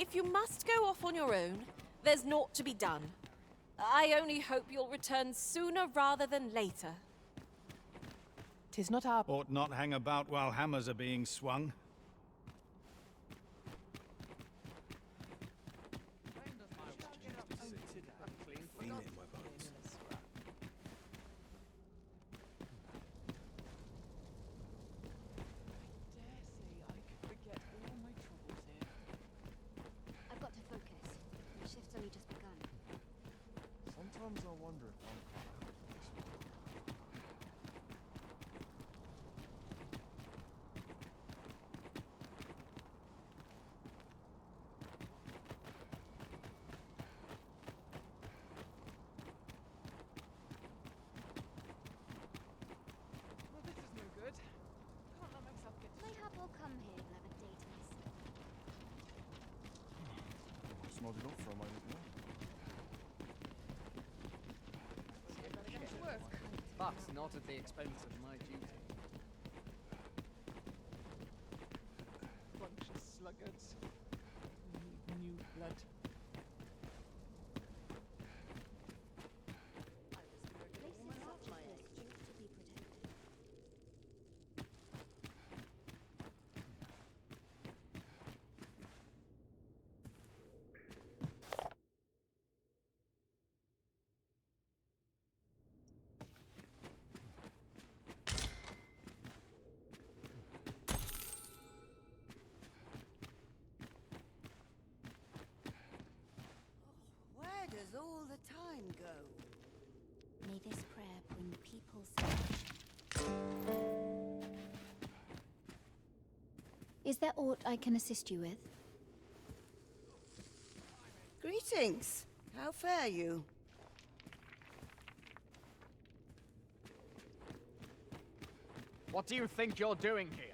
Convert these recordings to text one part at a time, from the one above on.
if you must go off on your own, there's naught to be done. I only hope you'll return sooner rather than later. 'Tis not our... Ought not hang about while hammers are being swung. I've got to focus. My shift's only just begun. Sometimes I wonder if I'm caught out of this one. Well, this is no good. Can't let myself get Mayhap I'll come here and have a day to myself. It's not enough for a moment now. work. But not at the expense of my duty. Bunch of sluggards. We need new blood. Places such as this ought to be protected. Where does all the time go? May this prayer bring people salvation. Is there aught I can assist you with? Greetings. How fare you? What do you think you're doing here?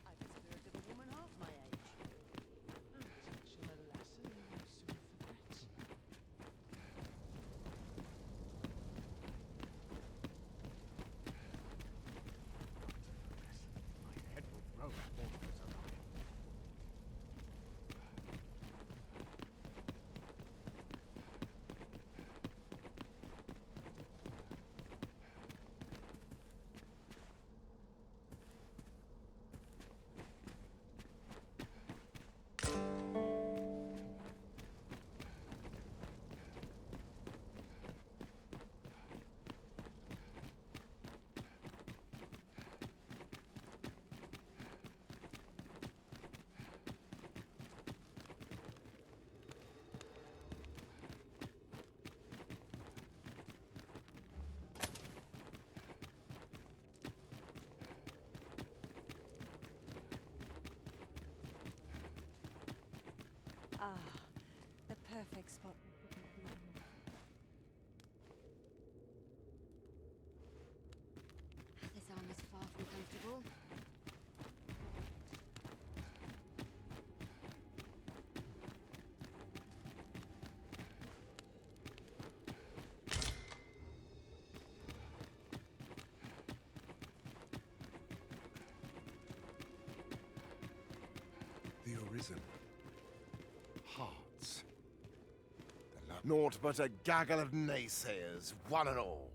I've the spirit of a woman half my age. Teach them a lesson you soon forget. My head will throw that monstrous alive. Ah, the perfect spot. This arm is far from comfortable. The Arisen. Hearts. Naught but a gaggle of naysayers, one and all.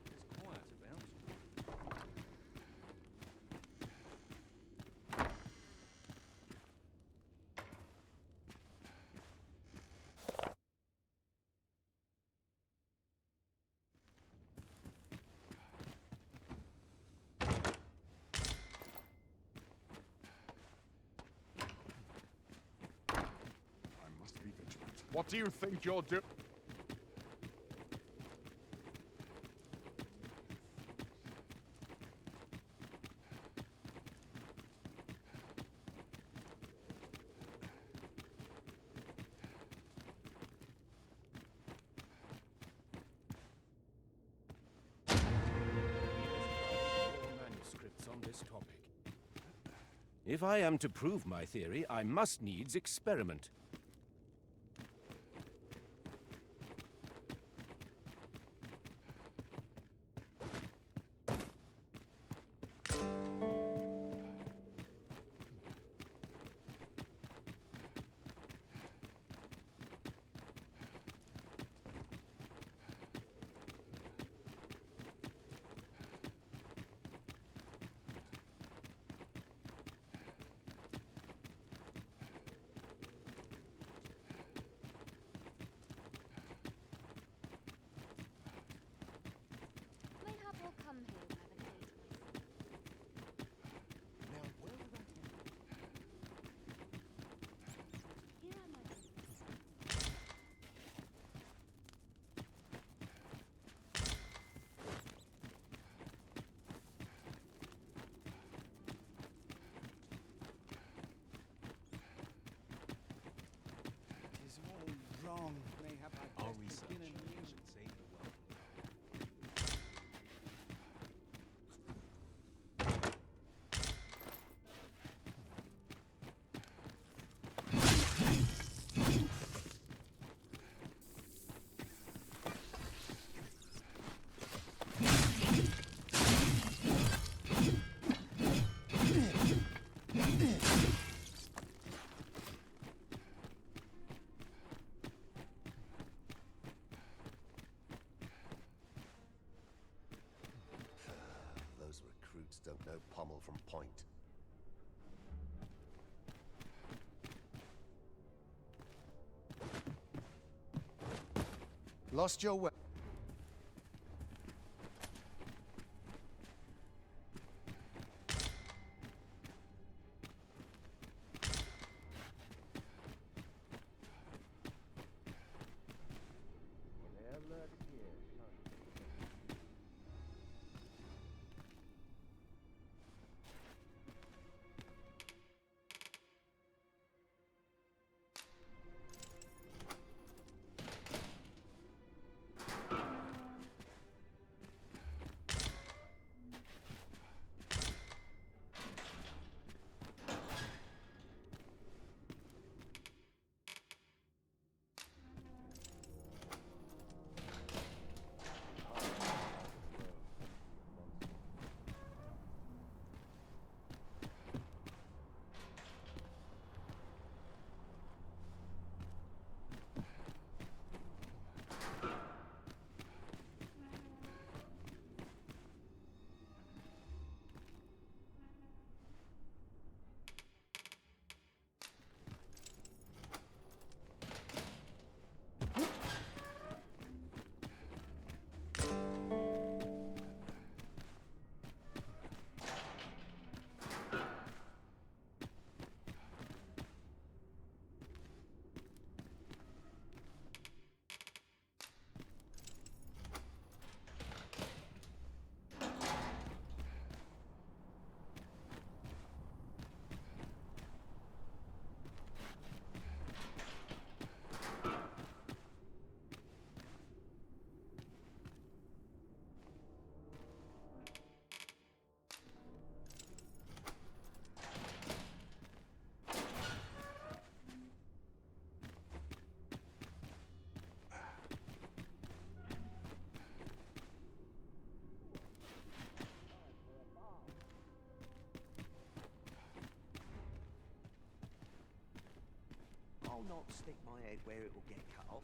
It's quiet about. I must be vigilant. What do you think you're doing? If I am to prove my theory, I must needs experiment. Mayhap I'll come here and have an aid myself. Now, where would I Here are my boots. It is all wrong. Mayhap I'd Our best research begin anew. should save the world. Those recruits don't know pommel from point. Lost your way. I'll not stick my head where it will get cut off.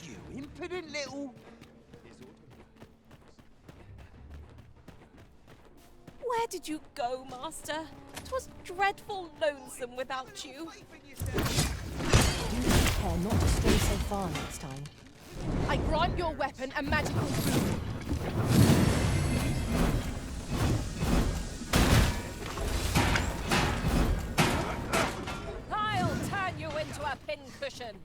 You impudent little... Where did you go, Master? 'Twas dreadful lonesome without you. Care not to stray so far next time. I grant your weapon a magical boon. I'll turn you into a pincushion.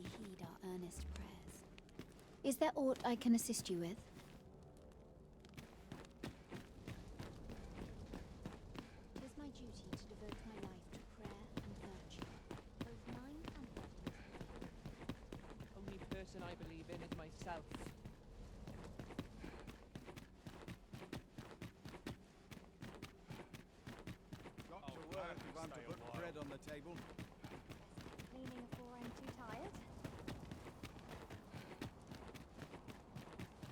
truly heed our earnest prayers. Is there aught I can assist you with? It is my duty to devote my life to prayer and virtue, both mine and others. Only person I believe in is myself. Got to work if I'm to put bread on the table. Cleaning before I'm too tired?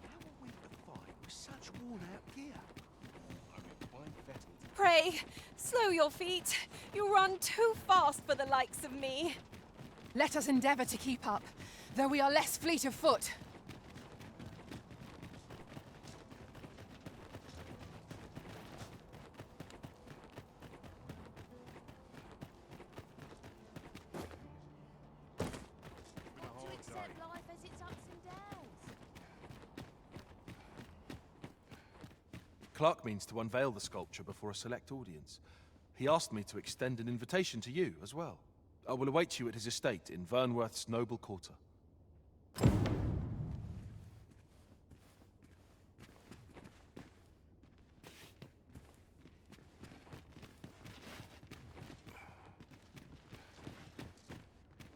How are we to fight with such worn-out gear? I'm in fine fettle. Pray, slow your feet. You run too fast for the likes of me. Let us endeavour to keep up, though we are less fleet of foot. Got to accept life as its ups and downs. Clark means to unveil the sculpture before a select audience. He asked me to extend an invitation to you as well. I will await you at his estate in Vernworth's noble quarter.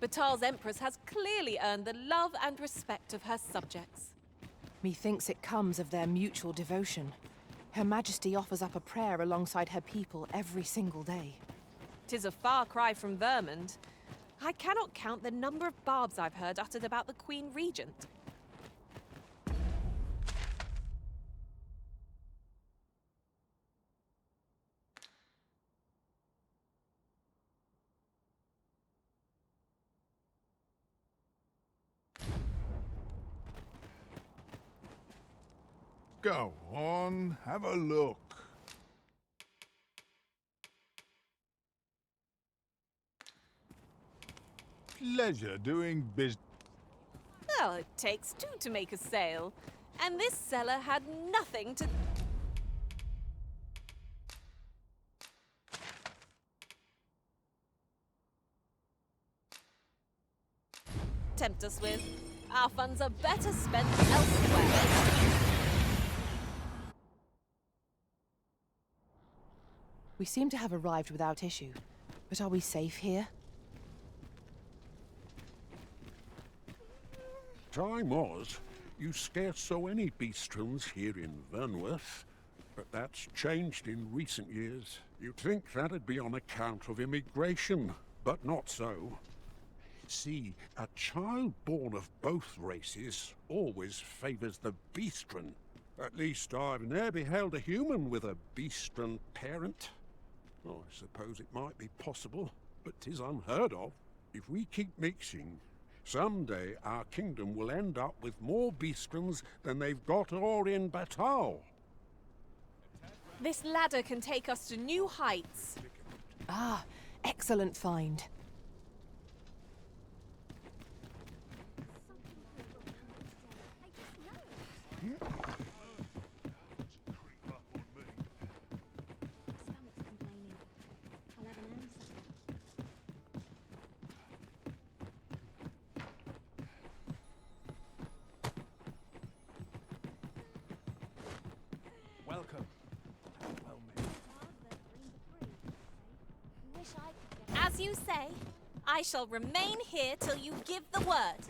Batal's Empress has clearly earned the love and respect of her subjects. Methinks it comes of their mutual devotion. Her Majesty offers up a prayer alongside her people every single day. 'Tis a far cry from Vermund. I cannot count the number of barbs I've heard uttered about the Queen Regent. Go on, have a look. Pleasure doing business. Well, it takes two to make a sale. And this seller had nothing to... tempt us with. Our funds are better spent elsewhere. We seem to have arrived without issue. But are we safe here? Time was, you scarce saw any beastrons here in Vernworth. But that's changed in recent years. You'd think that'd be on account of immigration, but not so. See, a child born of both races always favours the beastron. At least I've ne'er beheld a human with a beastron parent. I suppose it might be possible, but 'tis unheard of. If we keep mixing, someday our kingdom will end up with more beastrons than they've got ore in Batal. This ladder can take us to new heights. Ah, excellent find. Stomach's complaining. I'll have an answer. Welcome. Well met. Wish I could get As you say, I shall remain here till you give the word.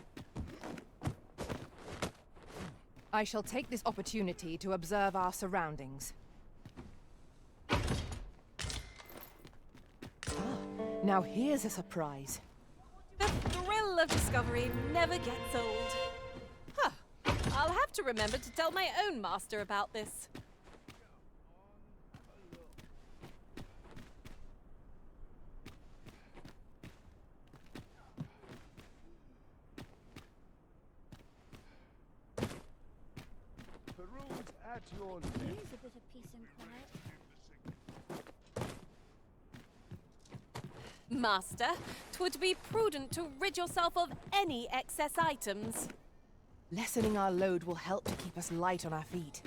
I shall take this opportunity to observe our surroundings. Now here's a surprise. The thrill of discovery never gets old. Huh. I'll have to remember to tell my own master about this. Peruse at your use leisure. a bit of peace and quiet. Master, 'twould be prudent to rid yourself of any excess items. Lessening our load will help to keep us light on our feet.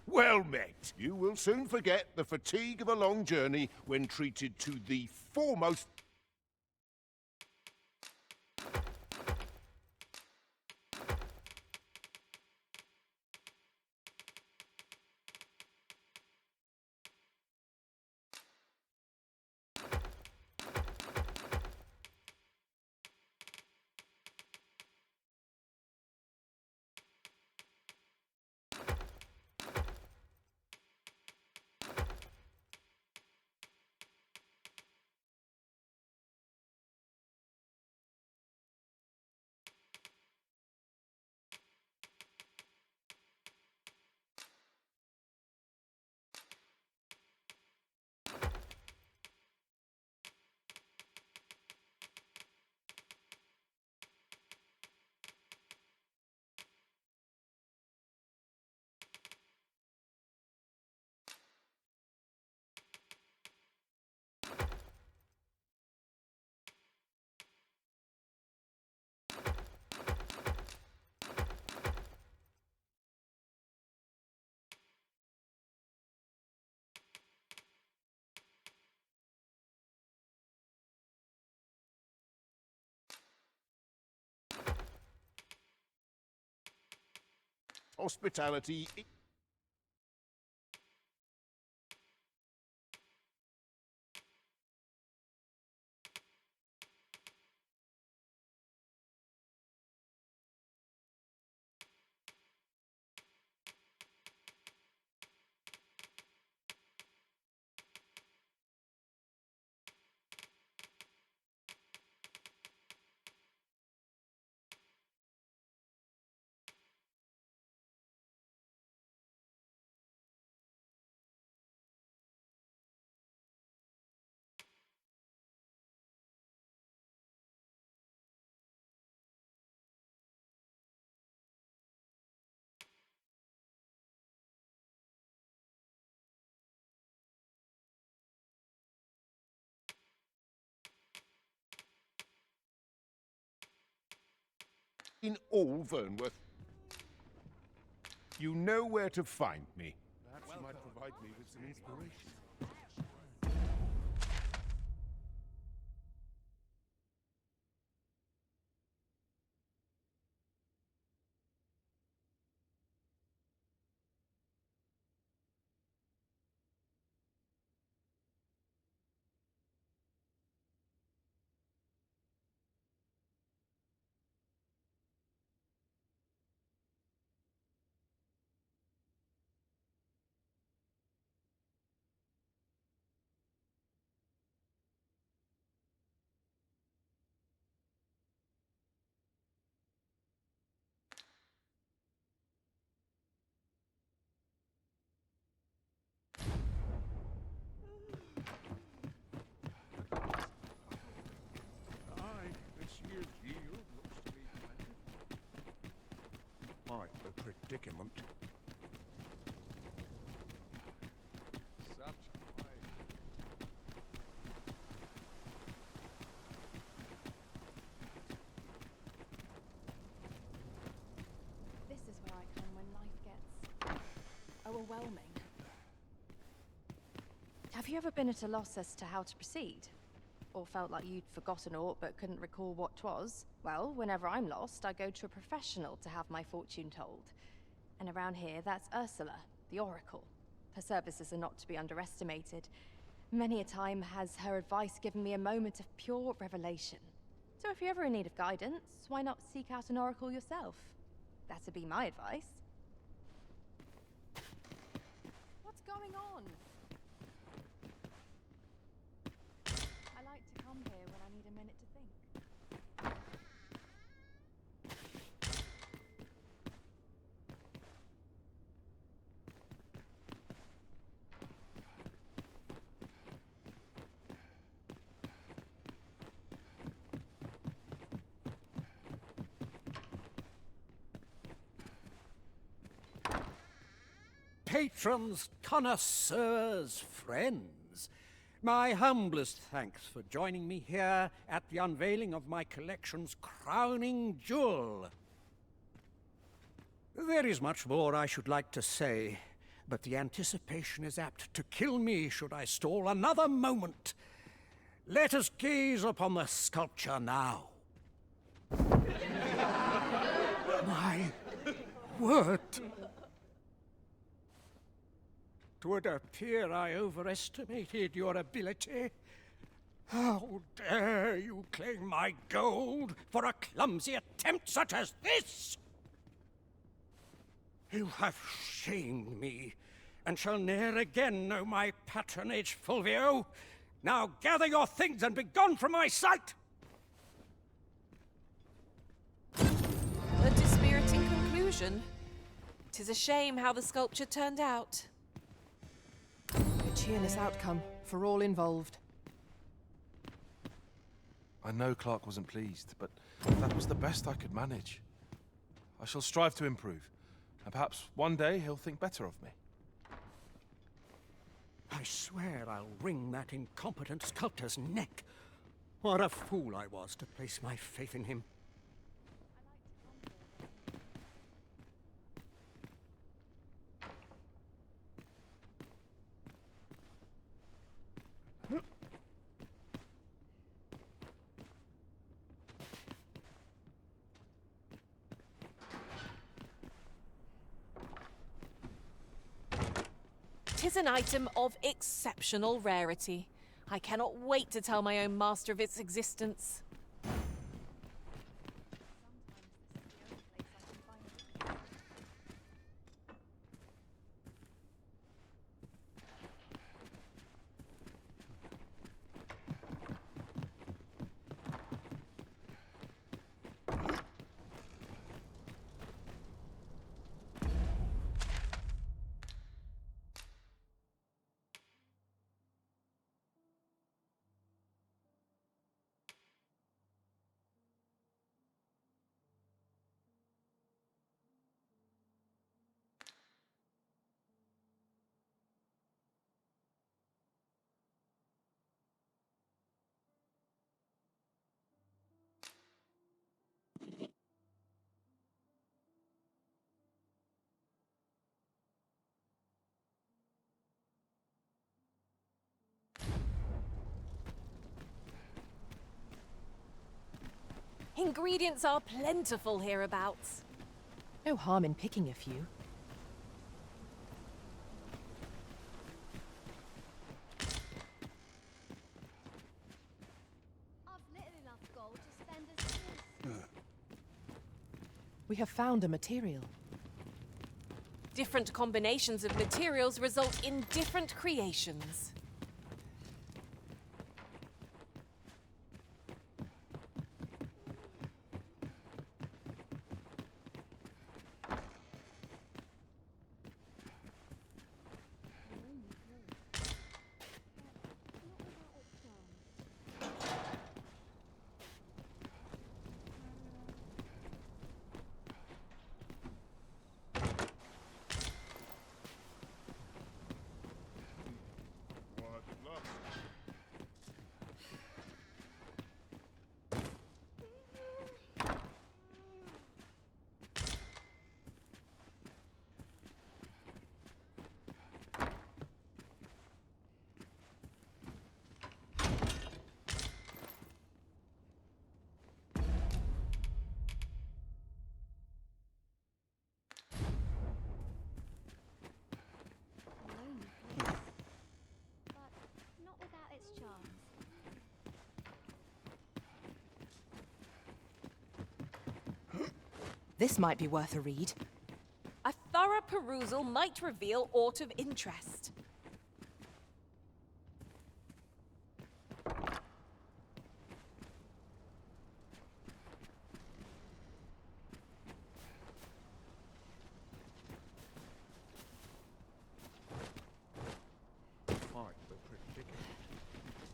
Well met. You will soon forget the fatigue of a long journey when treated to the foremost. Hospitality. In all Vernworth. You know where to find me. Perhaps you might provide me with some inspiration. Aye, this year's yield looks to be plenty. Quite the predicament. Such a way. This is where I come when life gets overwhelming. Have you ever been at a loss as to how to proceed? Or felt like you'd forgotten aught but couldn't recall what 'twas? Well, whenever I'm lost, I go to a professional to have my fortune told. And around here, that's Ursula, the Oracle. Her services are not to be underestimated. Many a time has her advice given me a moment of pure revelation. So if you're ever in need of guidance, why not seek out an Oracle yourself? That'd be my advice. What's going on? I like to come here when I need a minute to think. Patrons, connoisseurs, friends, my humblest thanks for joining me here at the unveiling of my collection's crowning jewel. There is much more I should like to say, but the anticipation is apt to kill me should I stall another moment. Let us gaze upon the sculpture now. My word! 'Twould appear I overestimated your ability. How dare you claim my gold for a clumsy attempt such as this? You have shamed me, and shall ne'er again know my patronage, Fulvio. Now gather your things and begone from my sight! A dispiriting conclusion. 'Tis a shame how the sculpture turned out. A cheerless outcome for all involved. I know Clark wasn't pleased, but that was the best I could manage. I shall strive to improve, and perhaps one day he'll think better of me. I swear I'll wring that incompetent sculptor's neck. What a fool I was to place my faith in him. Tis an item of exceptional rarity. I cannot wait to tell my own master of its existence. Ingredients are plentiful hereabouts. No harm in picking a few. I've little enough gold to spend as this. We have found a material. Different combinations of materials result in different creations. This might be worth a read. A thorough perusal might reveal aught of interest.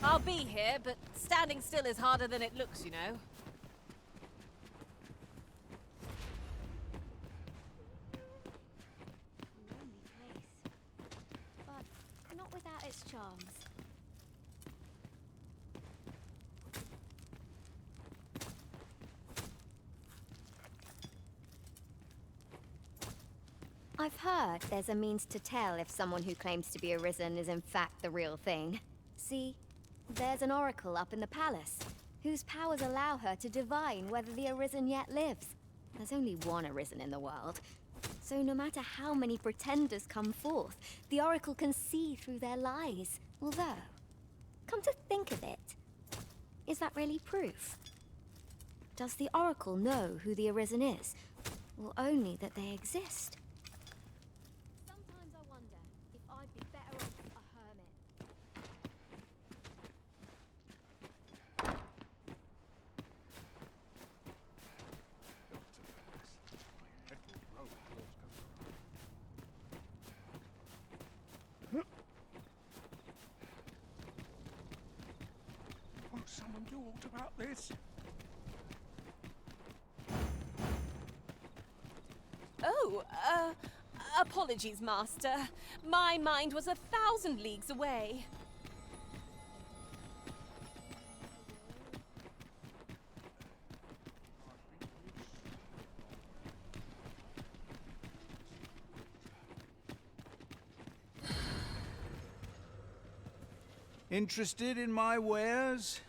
I'll be here, but standing still is harder than it looks, you know. But not without its charms. I've heard there's a means to tell if someone who claims to be arisen is in fact the real thing. See, There's an oracle up in the palace, whose powers allow her to divine whether the Arisen yet lives. There's only one Arisen in the world, so no matter how many pretenders come forth, the oracle can see through their lies. Although, come to think of it, is that really proof? Does the oracle know who the Arisen is, or only that they exist? Sometimes I wonder if I'd be better off a hermit. Won't someone do aught about this? Oh, apologies, Master. My mind was 1,000 leagues away. Interested in my wares?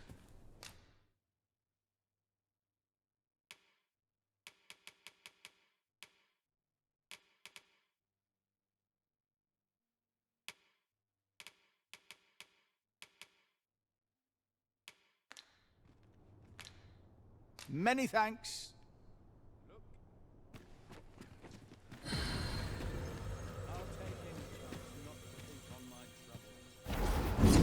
Many thanks. I'll take any chance not to think on my troubles.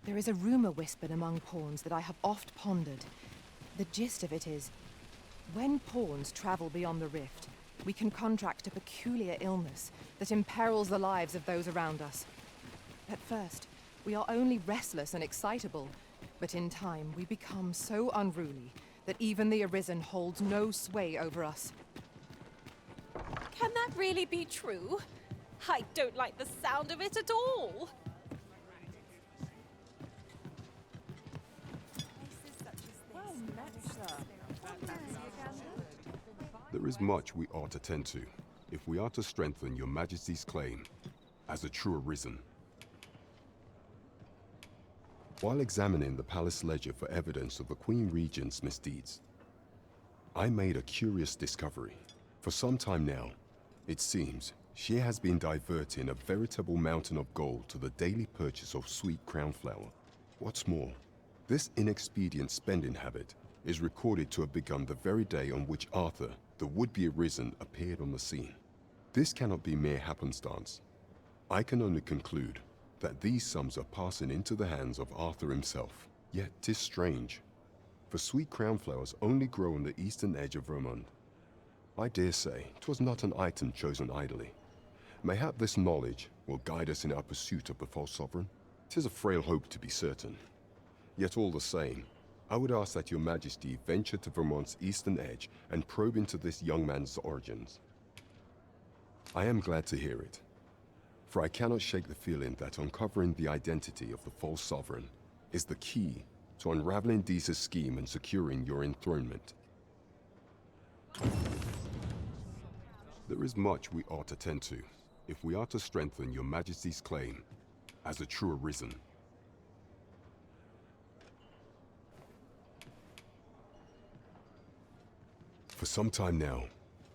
There is a rumor whispered among pawns that I have oft pondered. The gist of it is, when pawns travel beyond the rift, we can contract a peculiar illness that imperils the lives of those around us. At first, we are only restless and excitable, but in time we become so unruly that even the Arisen holds no sway over us. Can that really be true? I don't like the sound of it at all. There is much we ought to tend to, if we are to strengthen your Majesty's claim as a true Arisen. While examining the palace ledger for evidence of the Queen Regent's misdeeds, I made a curious discovery. For some time now, it seems she has been diverting a veritable mountain of gold to the daily purchase of sweet crown flower. What's more, this inexpedient spending habit is recorded to have begun the very day on which Arthur, the would-be Arisen, appeared on the scene. This cannot be mere happenstance. I can only conclude that these sums are passing into the hands of Arthur himself. Yet 'tis strange, for sweet crown flowers only grow on the eastern edge of Vermund. I dare say 'twas not an item chosen idly. Mayhap this knowledge will guide us in our pursuit of the false sovereign. 'Tis a frail hope, to be certain. Yet all the same, I would ask that your Majesty venture to Vermont's eastern edge and probe into this young man's origins. I am glad to hear it, for I cannot shake the feeling that uncovering the identity of the false sovereign is the key to unraveling Deeza's scheme and securing your enthronement. There is much we ought to tend to, if we are to strengthen your Majesty's claim as a true Arisen. For some time now,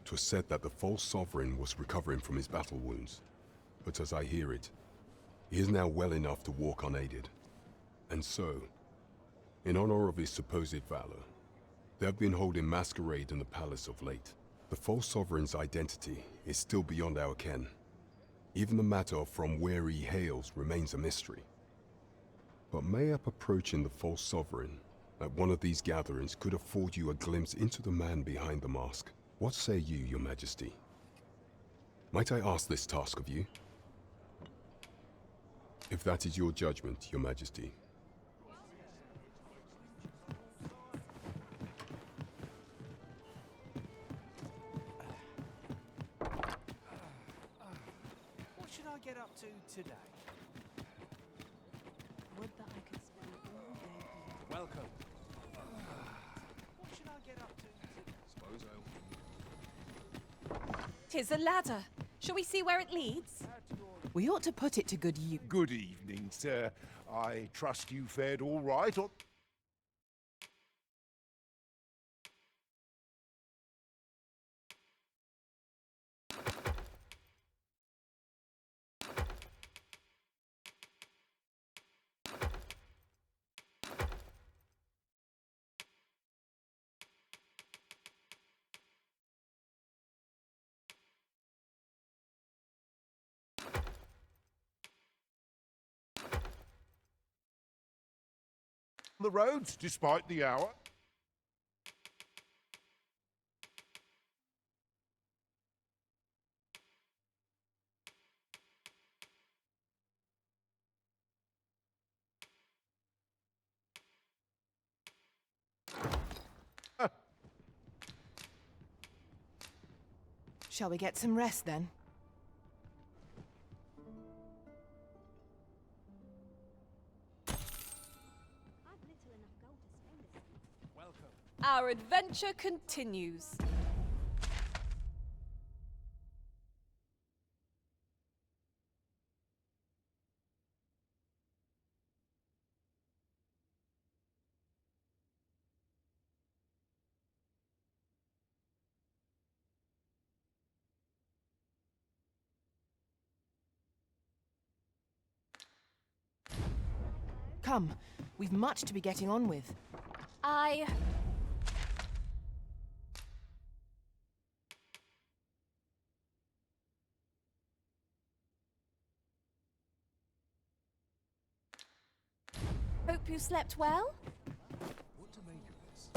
'twas said that the false sovereign was recovering from his battle wounds. But as I hear it, he is now well enough to walk unaided. And so, in honor of his supposed valor, they have been holding masquerade in the palace of late. The false sovereign's identity is still beyond our ken. Even the matter of from where he hails remains a mystery. But mayhap approaching the false sovereign at one of these gatherings could afford you a glimpse into the man behind the mask. What say you, your majesty? Might I ask this task of you? If that is your judgment, your majesty. What should I get up to today? Would that I could spend all day here. Welcome. What should I get up to today? Suppose I'll... 'Tis a ladder. Shall we see where it leads? We ought to put it to good use. Good evening, sir. I trust you fared all right on... the roads, despite the hour. Shall we get some rest then? Our adventure continues. Come, we've much to be getting on with. I... Hope you slept well? What to make of this?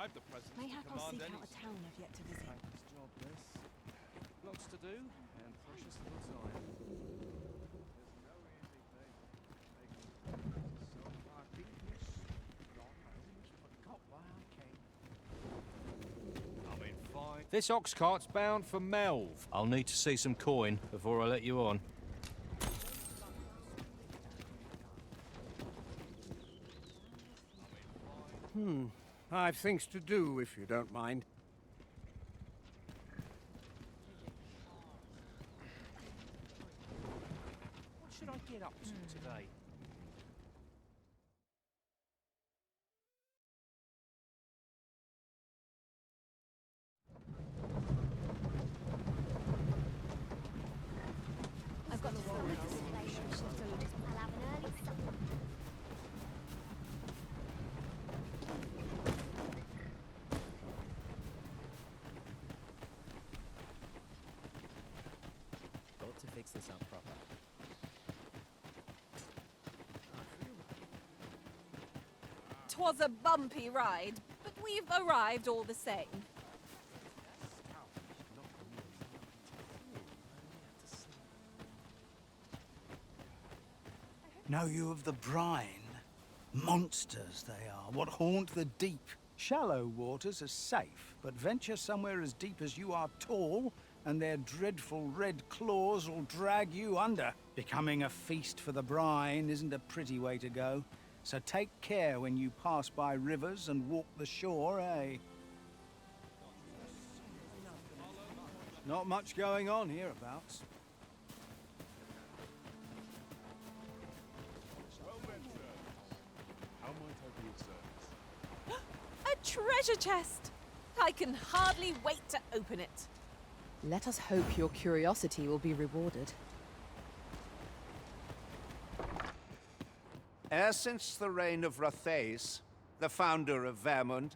I've the presence Mayhap to I'll command seek any... out a town I've yet to visit. Thankless job, this. Lots to do, and precious little time. There's no easy thing. So I think this... God knows, forgot why I came. I'm in fine. This ox cart's bound for Melv. I'll need to see some coin before I let you on. I've things to do, if you don't mind. What should I get up to today? I've got the story to explain them, so I'll have an early supper. 'Twas a bumpy ride, but we've arrived all the same. Know you of the brine? Monsters they are, what haunt the deep. Shallow waters are safe, but venture somewhere as deep as you are tall, and their dreadful red claws will drag you under. Becoming a feast for the brine isn't a pretty way to go, so take care when you pass by rivers and walk the shore, eh? Not much going on hereabouts. How might I be of service? A treasure chest! I can hardly wait to open it. Let us hope your curiosity will be rewarded. E'er since the reign of Rothaeus, the founder of Vermund,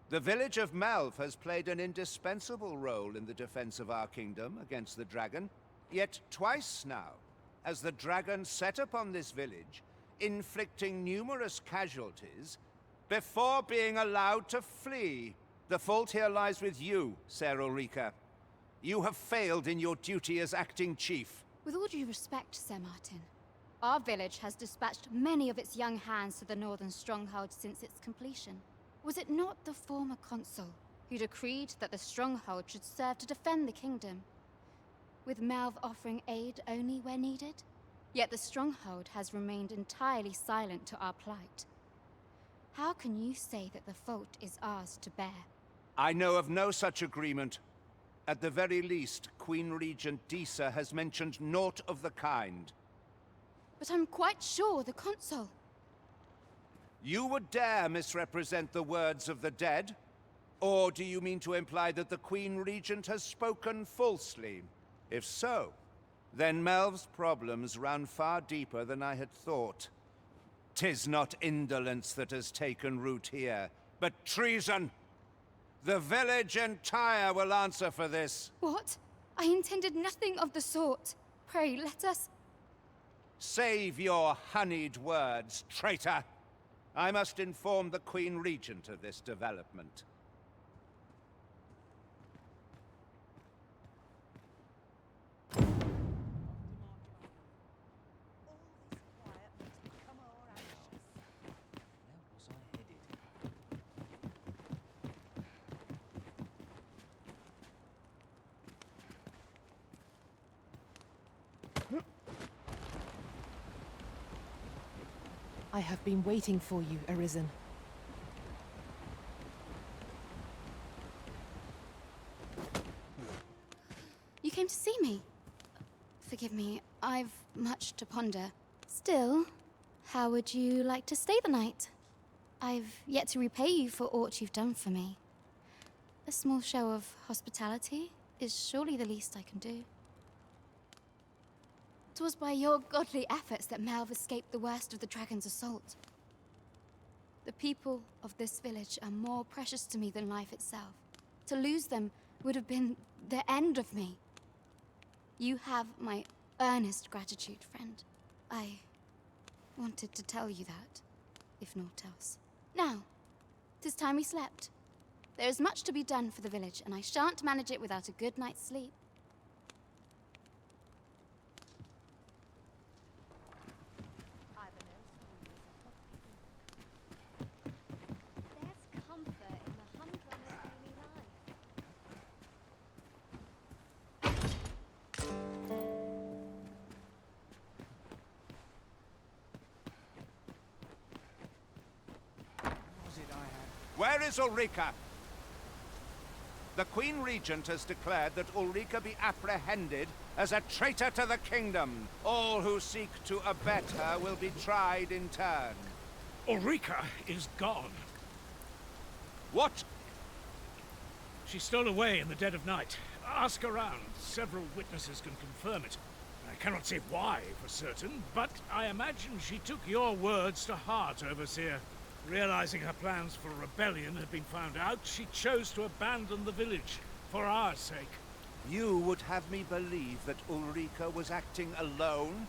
the village of Malv has played an indispensable role in the defense of our kingdom against the dragon. Yet twice now, as the dragon set upon this village, inflicting numerous casualties, before being allowed to flee. The fault here lies with you, Ser Ulrika. You have failed in your duty as acting chief. With all due respect, Sir Martin, our village has dispatched many of its young hands to the northern stronghold since its completion. Was it not the former consul who decreed that the stronghold should serve to defend the kingdom, with Malv offering aid only where needed? Yet the stronghold has remained entirely silent to our plight. How can you say that the fault is ours to bear? I know of no such agreement. At the very least, Queen Regent Disa has mentioned naught of the kind. But I'm quite sure the consul... You would dare misrepresent the words of the dead? Or do you mean to imply that the Queen Regent has spoken falsely? If so, then Melv's problems run far deeper than I had thought. 'Tis not indolence that has taken root here, but treason! The village entire will answer for this. What? I intended nothing of the sort. Pray, let us... Save your honeyed words, traitor! I must inform the Queen Regent of this development. I have been waiting for you, Arisen. You came to see me? Forgive me, I've much to ponder. Still, how would you like to stay the night? I've yet to repay you for aught you've done for me. A small show of hospitality is surely the least I can do. 'Twas by your godly efforts that Malv escaped the worst of the dragon's assault. The people of this village are more precious to me than life itself. To lose them would have been the end of me. You have my earnest gratitude, friend. I wanted to tell you that, if naught else. Now, 'tis time we slept. There is much to be done for the village, and I shan't manage it without a good night's sleep. There's comfort in the humdrum daily life. Where is Ulrika? The Queen Regent has declared that Ulrika be apprehended as a traitor to the kingdom. All who seek to abet her will be tried in turn. Ulrika is gone. What? She stole away in the dead of night. Ask around. Several witnesses can confirm it. I cannot say why for certain, but I imagine she took your words to heart, Overseer. Realizing her plans for rebellion had been found out, she chose to abandon the village, for our sake. You would have me believe that Ulrika was acting alone?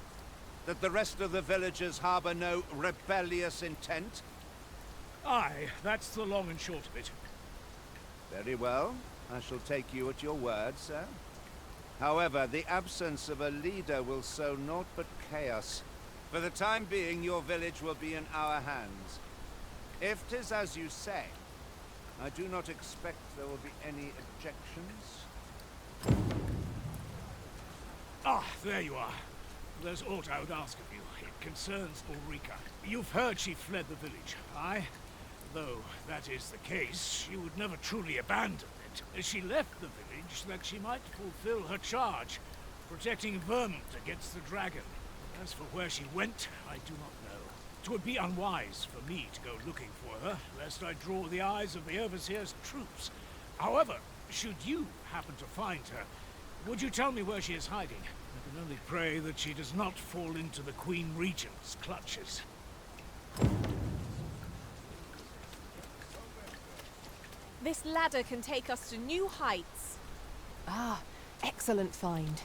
That the rest of the villagers harbor no rebellious intent? Aye, that's the long and short of it. Very well. I shall take you at your word, sir. However, the absence of a leader will sow naught but chaos. For the time being, your village will be in our hands. If 'tis as you say, I do not expect there will be any objections. Ah, there you are. There's aught I would ask of you. It concerns Ulrika. You've heard she fled the village, aye? Though that is the case, she would never truly abandon it. She left the village that she might fulfill her charge, protecting Vermont against the dragon. As for where she went, I do not know. 'Twould be unwise for me to go looking for her, lest I draw the eyes of the Overseer's troops. However, should you happen to find her, would you tell me where she is hiding? I can only pray that she does not fall into the Queen Regent's clutches. This ladder can take us to new heights. Ah, excellent find.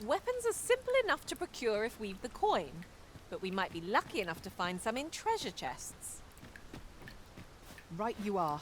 Weapons are simple enough to procure if we've the coin, but we might be lucky enough to find some in treasure chests. Right you are.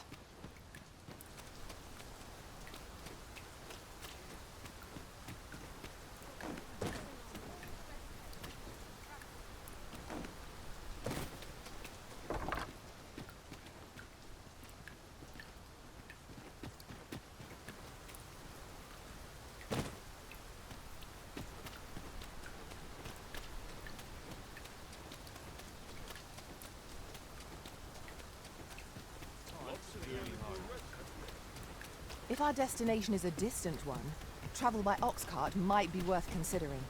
If our destination is a distant one, travel by ox cart might be worth considering.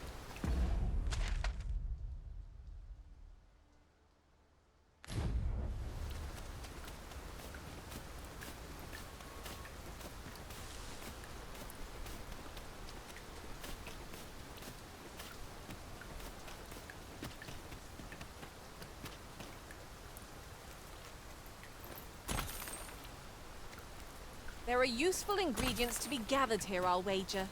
There are useful ingredients to be gathered here, I'll wager.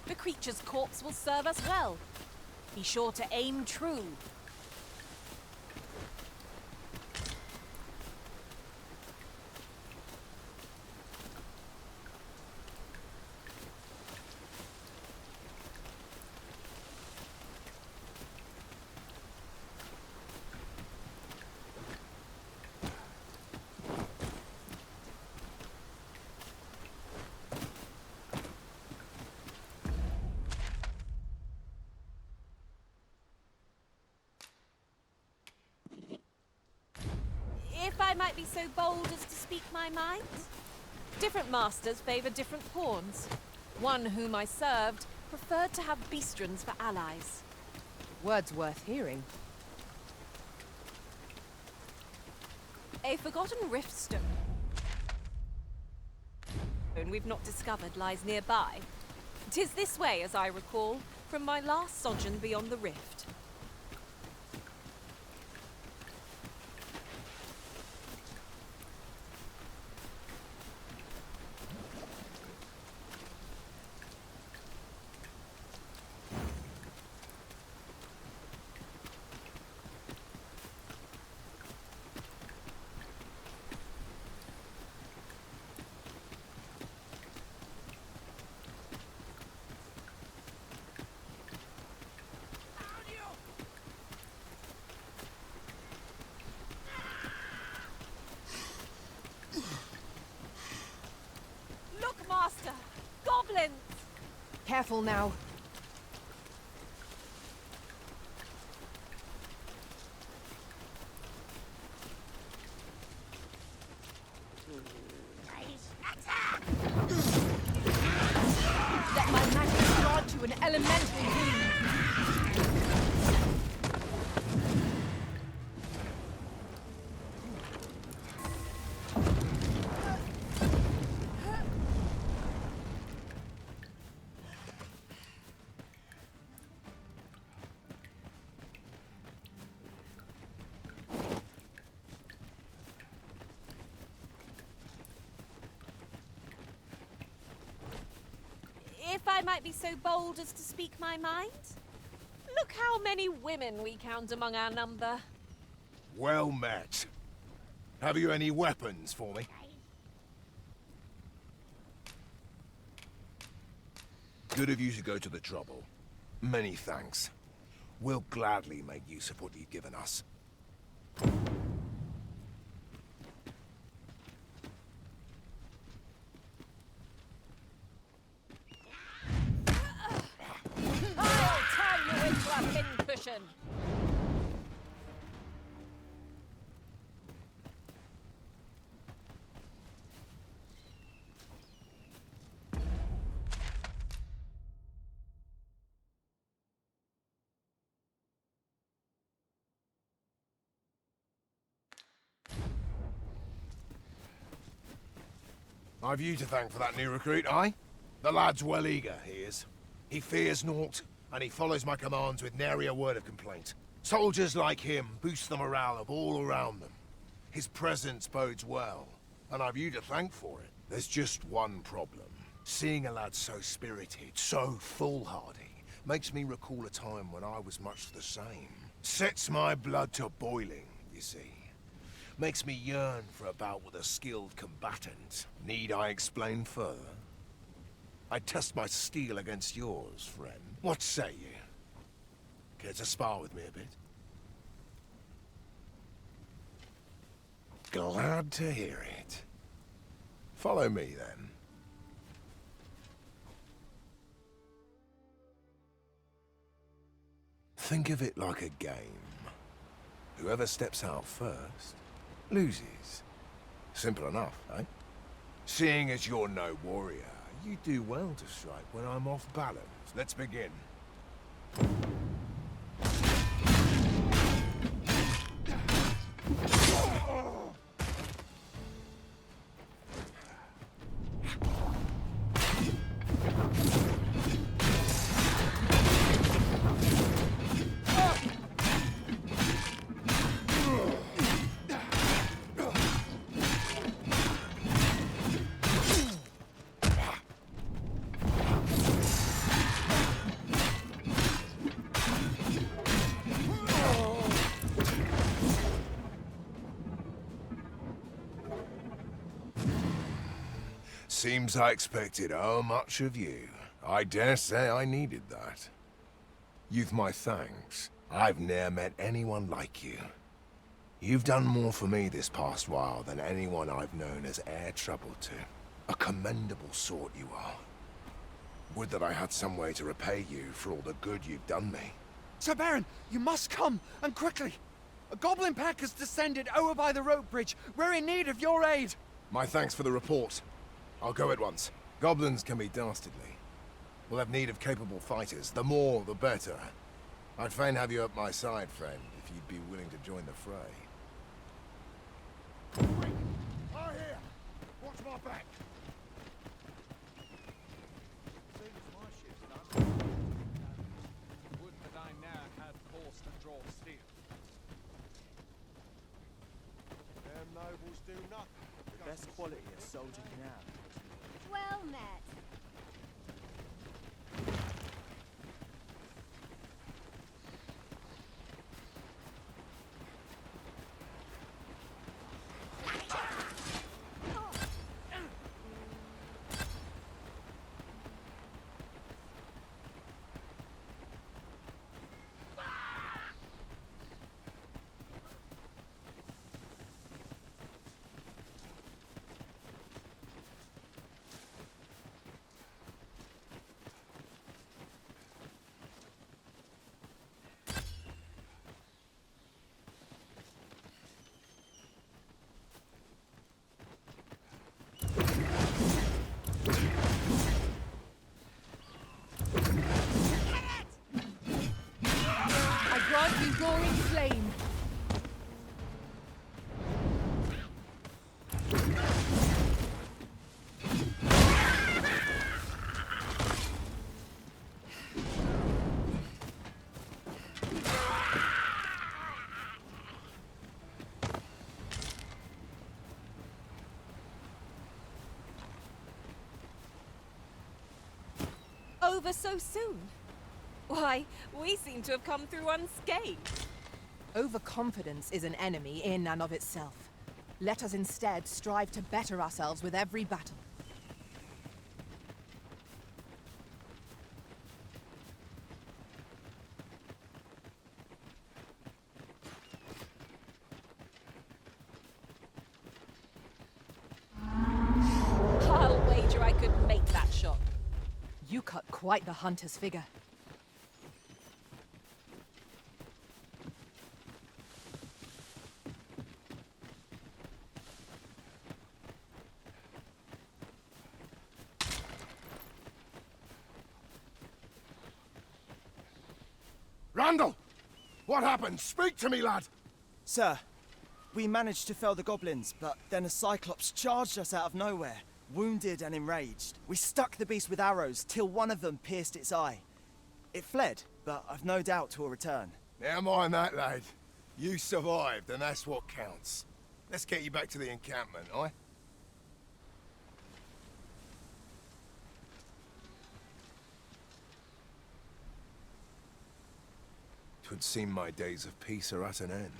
The creature's corpse will serve us well. Be sure to aim true. If I might be so bold as to speak my mind. Different masters favor different pawns. One whom I served preferred to have beastrons for allies. Words worth hearing. A forgotten riftstone we've not discovered lies nearby. 'Tis this way, as I recall, from my last sojourn beyond the rift. Careful now. Let my magic grant you an elemental wound. If I might be so bold as to speak my mind, look how many women we count among our number. Well met. Have you any weapons for me? Good of you to go to the trouble. Many thanks. We'll gladly make use of what you've given us. I'll turn you into a pincushion. I've you to thank for that new recruit, aye? The lad's well eager, he is. He fears naught, and he follows my commands with nary a word of complaint. Soldiers like him boost the morale of all around them. His presence bodes well, and I've you to thank for it. There's just one problem. Seeing a lad so spirited, so foolhardy, makes me recall a time when I was much the same. Sets my blood to boiling, you see. Makes me yearn for a bout with a skilled combatant. Need I explain further? I test my steel against yours, friend. What say you? Care to spar with me a bit? Glad to hear it. Follow me, then. Think of it like a game. Whoever steps out first loses. Simple enough, eh? Seeing as you're no warrior, you do well to strike when I'm off balance. Let's begin. Seems I expected oh much of you. I dare say I needed that. You've my thanks. I've ne'er met anyone like you. You've done more for me this past while than anyone I've known has e'er troubled to. A commendable sort you are. Would that I had some way to repay you for all the good you've done me. Sir Baron, you must come, and quickly. A goblin pack has descended over by the rope bridge. We're in need of your aid. My thanks for the report. I'll go at once. Goblins can be dastardly. We'll have need of capable fighters. The more, the better. I'd fain have you at my side, friend, if you'd be willing to join the fray. Quick! I here! Watch my back! Soon as my ship's done, would that I now had force to draw steel. Them nobles do nothing. The best quality a soldier can have. Well met. flame. Over so soon? Why, we seem to have come through unscathed. Overconfidence is an enemy in and of itself. Let us instead strive to better ourselves with every battle. I'll wager I could make that shot. You cut quite the hunter's figure. Randall! What happened? Speak to me, lad! Sir, we managed to fell the goblins, but then a cyclops charged us out of nowhere, wounded and enraged. We stuck the beast with arrows till one of them pierced its eye. It fled, but I've no doubt 'twill return. Never mind that, lad. You survived, and that's what counts. Let's get you back to the encampment, aye? 'Twould seem my days of peace are at an end.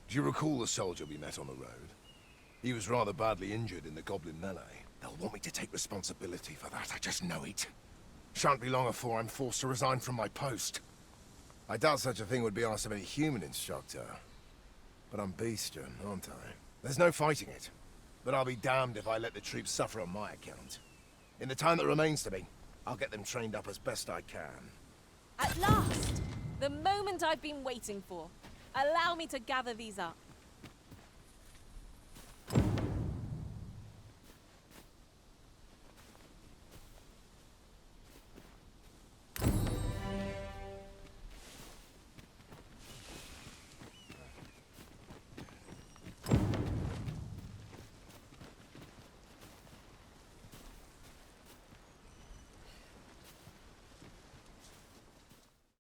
Do you recall the soldier we met on the road? He was rather badly injured in the goblin melee. They'll want me to take responsibility for that, I just know it. Shan't be long afore I'm forced to resign from my post. I doubt such a thing would be asked of any human instructor. But I'm bestian, aren't I? There's no fighting it. But I'll be damned if I let the troops suffer on my account. In the time that remains to me, I'll get them trained up as best I can. At last! The moment I've been waiting for. Allow me to gather these up.